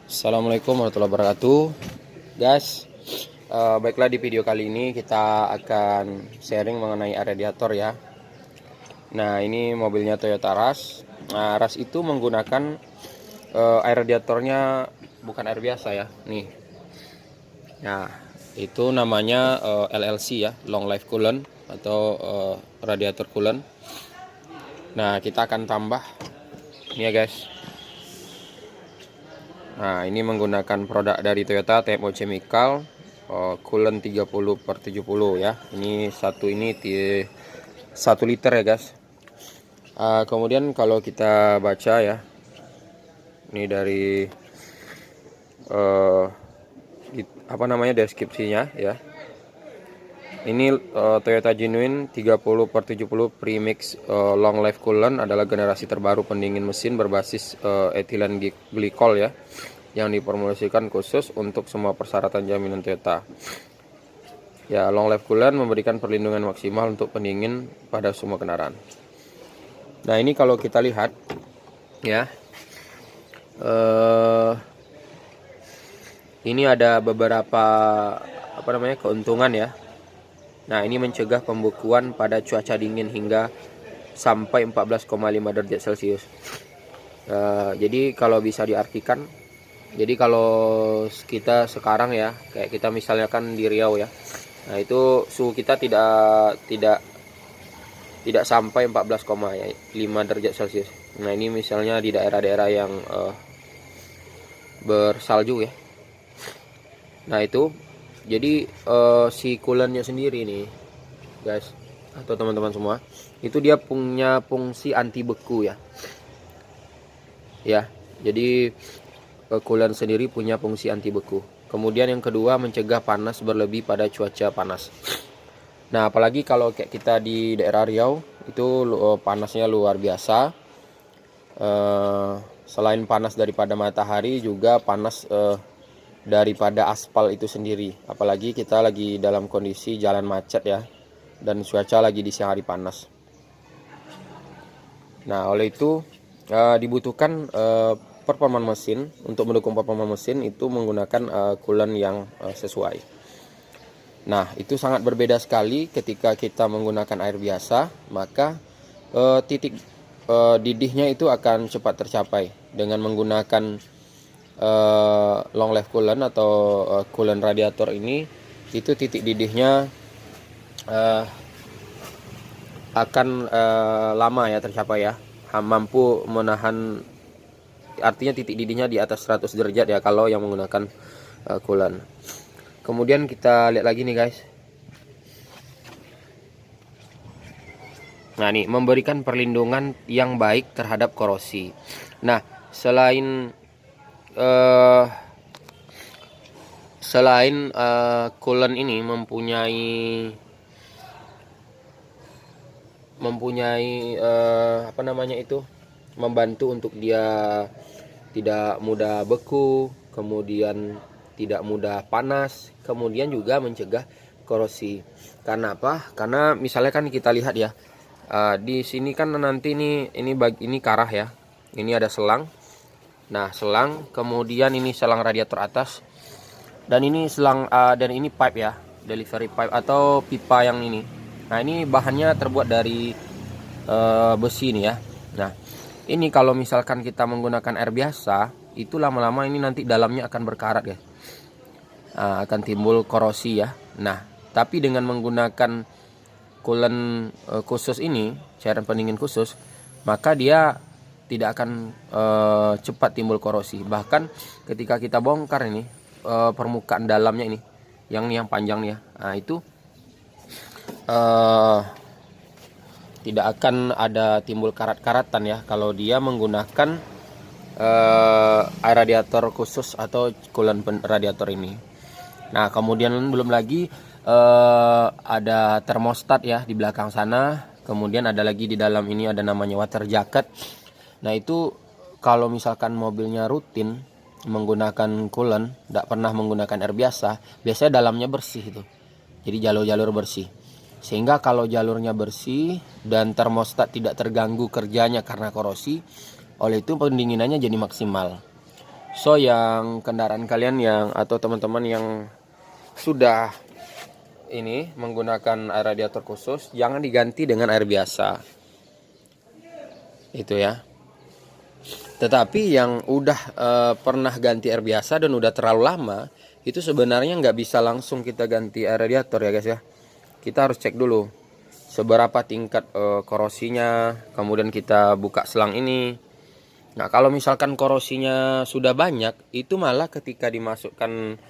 Assalamualaikum warahmatullahi wabarakatuh, guys. Baiklah, di video kali ini kita akan sharing mengenai radiator ya. Nah, ini mobilnya Toyota Rush. Nah, Rush itu menggunakan air radiatornya bukan air biasa ya. Nih, nah itu namanya LLC ya, Long Life Coolant atau radiator coolant. Nah, kita akan tambah ini ya guys. Nah, ini menggunakan produk dari Toyota TMO Chemical coolant 30/70 ya. Ini 1 liter ya guys. Kemudian kalau kita baca ya, ini dari deskripsinya ya. Ini Toyota Genuine 30/70 Premix Long Life Coolant adalah generasi terbaru pendingin mesin berbasis etilen glikol ya, yang diformulasikan khusus untuk semua persyaratan jaminan Toyota. Ya, Long Life Coolant memberikan perlindungan maksimal untuk pendingin pada semua kendaraan. Nah, ini kalau kita lihat ya, ini ada beberapa keuntungan ya. Nah, ini mencegah pembekuan pada cuaca dingin hingga sampai 14,5 derajat Celcius. Jadi kalau bisa diartikan, jadi kalau kita sekarang ya, kayak kita misalnya kan di Riau ya, nah itu suhu kita tidak sampai 14,5 derajat Celcius. Nah, ini misalnya di daerah-daerah yang bersalju ya. Nah, itu jadi si coolant-nya sendiri nih guys, atau teman-teman semua, itu dia punya fungsi anti beku ya. Ya, jadi coolant sendiri punya fungsi anti beku. Kemudian yang kedua, mencegah panas berlebih pada cuaca panas. Nah, apalagi kalau kayak kita di daerah Riau itu panasnya luar biasa. Selain panas daripada matahari, juga panas daripada aspal itu sendiri. Apalagi kita lagi dalam kondisi jalan macet ya, dan cuaca lagi di siang hari panas. Nah, oleh itu dibutuhkan performa mesin. Untuk mendukung performa mesin itu menggunakan coolant yang sesuai. Nah, itu sangat berbeda sekali ketika kita menggunakan air biasa, maka titik didihnya itu akan cepat tercapai. Dengan menggunakan long life coolant atau coolant radiator ini, itu titik didihnya akan lama ya tercapai ya, mampu menahan, artinya titik didihnya di atas 100 derajat ya kalau yang menggunakan coolant. Kemudian kita lihat lagi nih guys. Nah, nih memberikan perlindungan yang baik terhadap korosi. Nah, selain coolant ini mempunyai membantu untuk dia tidak mudah beku, kemudian tidak mudah panas, kemudian juga mencegah korosi. Karena apa? Karena misalnya kan kita lihat ya, di sini kan nanti ini karah ya, ini ada selang. Nah, selang, kemudian ini selang radiator atas, dan ini selang dan ini pipe ya, delivery pipe atau pipa yang ini. Nah, ini bahannya terbuat dari besi nih ya. Nah, ini kalau misalkan kita menggunakan air biasa, itu lama-lama ini nanti dalamnya akan berkarat ya, akan timbul korosi ya. Nah, tapi dengan menggunakan coolant khusus ini, cairan pendingin khusus, maka dia tidak akan cepat timbul korosi. Bahkan ketika kita bongkar ini permukaan dalamnya ini, yang panjang nih ya, nah itu tidak akan ada timbul karat-karatan ya kalau dia menggunakan air radiator khusus atau coolant radiator ini. Nah, kemudian belum lagi ada termostat ya di belakang sana. Kemudian ada lagi di dalam ini ada namanya water jacket. Nah, itu kalau misalkan mobilnya rutin menggunakan coolant, tidak pernah menggunakan air biasa, biasanya dalamnya bersih itu. Jadi jalur-jalur bersih. Sehingga kalau jalurnya bersih dan termostat tidak terganggu kerjanya karena korosi, oleh itu pendinginannya jadi maksimal. So yang kendaraan kalian yang atau teman-teman yang sudah ini menggunakan air radiator khusus, jangan diganti dengan air biasa. Itu ya. Tetapi yang udah pernah ganti air biasa dan udah terlalu lama, itu sebenarnya nggak bisa langsung kita ganti air radiator ya guys ya. Kita harus cek dulu seberapa tingkat korosinya, kemudian kita buka selang ini. Nah kalau misalkan korosinya sudah banyak, itu malah ketika dimasukkan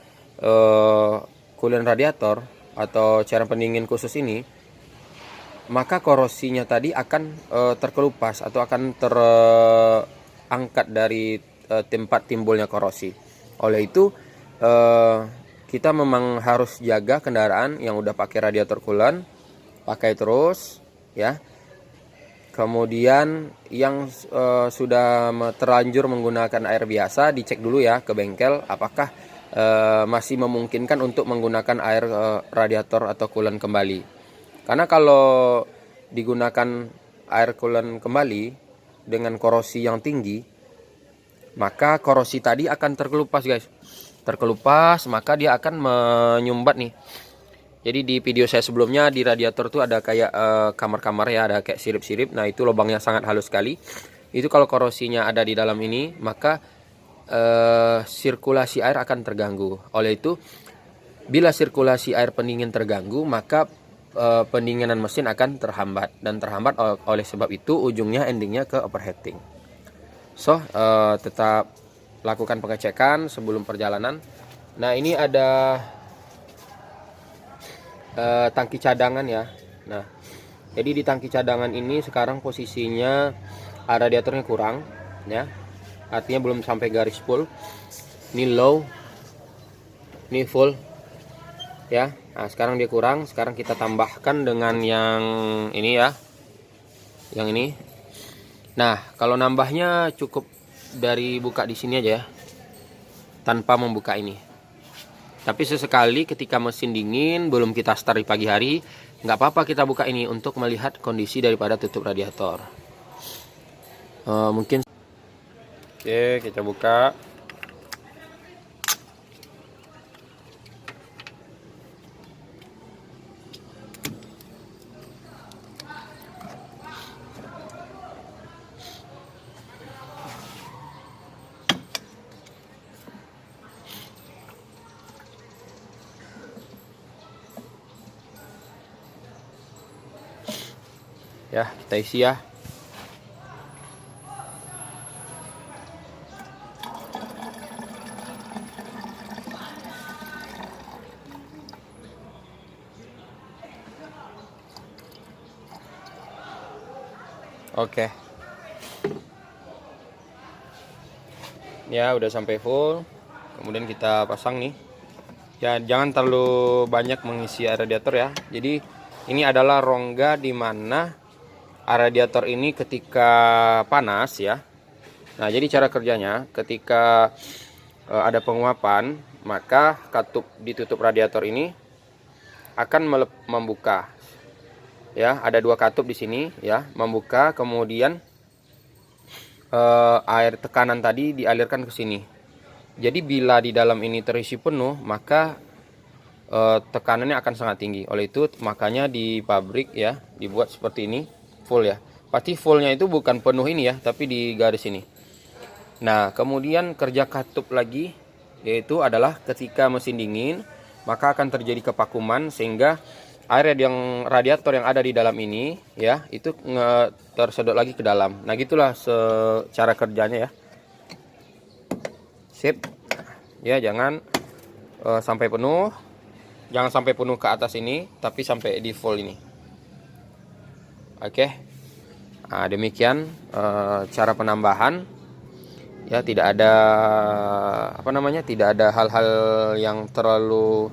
coolant radiator atau cairan pendingin khusus ini, maka korosinya tadi akan terkelupas atau akan terangkat dari tempat timbulnya korosi. Oleh itu kita memang harus jaga kendaraan yang udah pakai radiator coolant, pakai terus ya. Kemudian yang sudah terlanjur menggunakan air biasa, dicek dulu ya ke bengkel apakah masih memungkinkan untuk menggunakan air radiator atau coolant kembali. Karena kalau digunakan air coolant kembali dengan korosi yang tinggi, maka korosi tadi akan terkelupas guys. Terkelupas, maka dia akan menyumbat nih. Jadi di video saya sebelumnya di radiator tuh ada kayak kamar-kamar ya, ada kayak sirip-sirip. Nah itu lubangnya sangat halus sekali. Itu kalau korosinya ada di dalam ini, maka sirkulasi air akan terganggu. Oleh itu, bila sirkulasi air pendingin terganggu, maka pendinginan mesin akan terhambat. Dan terhambat oleh sebab itu ujungnya endingnya ke overheating. So tetap lakukan pengecekan sebelum perjalanan. Nah ini ada tangki cadangan ya. Nah, jadi di tangki cadangan ini sekarang posisinya radiatornya kurang ya. Artinya belum sampai garis full. Ini low. Ini full. Ya. Nah, sekarang dia kurang. Sekarang kita tambahkan dengan yang ini ya. Yang ini. Nah, kalau nambahnya cukup dari buka di sini aja ya. Tanpa membuka ini. Tapi sesekali ketika mesin dingin belum kita start di pagi hari, nggak apa-apa kita buka ini untuk melihat kondisi daripada tutup radiator. Mungkin oke, kita buka. Ya, kita isi ya. Oke. Ya, udah sampai full. Kemudian kita pasang nih. Ya, jangan terlalu banyak mengisi air radiator ya. Jadi, ini adalah rongga di mana radiator ini ketika panas ya. Nah jadi cara kerjanya ketika ada penguapan, maka katup ditutup radiator ini akan membuka ya. Ada dua katup di sini ya, membuka. Kemudian air tekanan tadi dialirkan ke sini. Jadi bila di dalam ini terisi penuh, maka tekanannya akan sangat tinggi. Oleh itu makanya di pabrik ya dibuat seperti ini, full ya. Pasti fullnya itu bukan penuh ini ya, tapi di garis ini. Nah kemudian kerja katup lagi, yaitu adalah ketika mesin dingin, maka akan terjadi kevakuman sehingga air yang radiator yang ada di dalam ini ya, itu tersedot lagi ke dalam. Nah gitulah cara kerjanya ya. Sip ya, jangan sampai penuh. Jangan sampai penuh ke atas ini, tapi sampai di full ini. Oke. Nah, demikian cara penambahan. Ya, tidak ada tidak ada hal-hal yang terlalu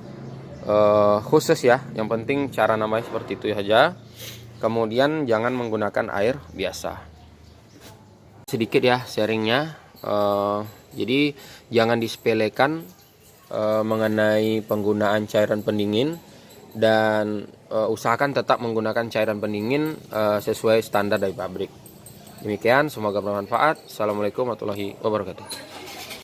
khusus ya. Yang penting cara namanya seperti itu saja. Kemudian jangan menggunakan air biasa. Sedikit ya sharingnya. Jadi jangan disepelekan mengenai penggunaan cairan pendingin, dan usahakan tetap menggunakan cairan pendingin sesuai standar dari pabrik. Demikian, semoga bermanfaat. Assalamualaikum warahmatullahi wabarakatuh.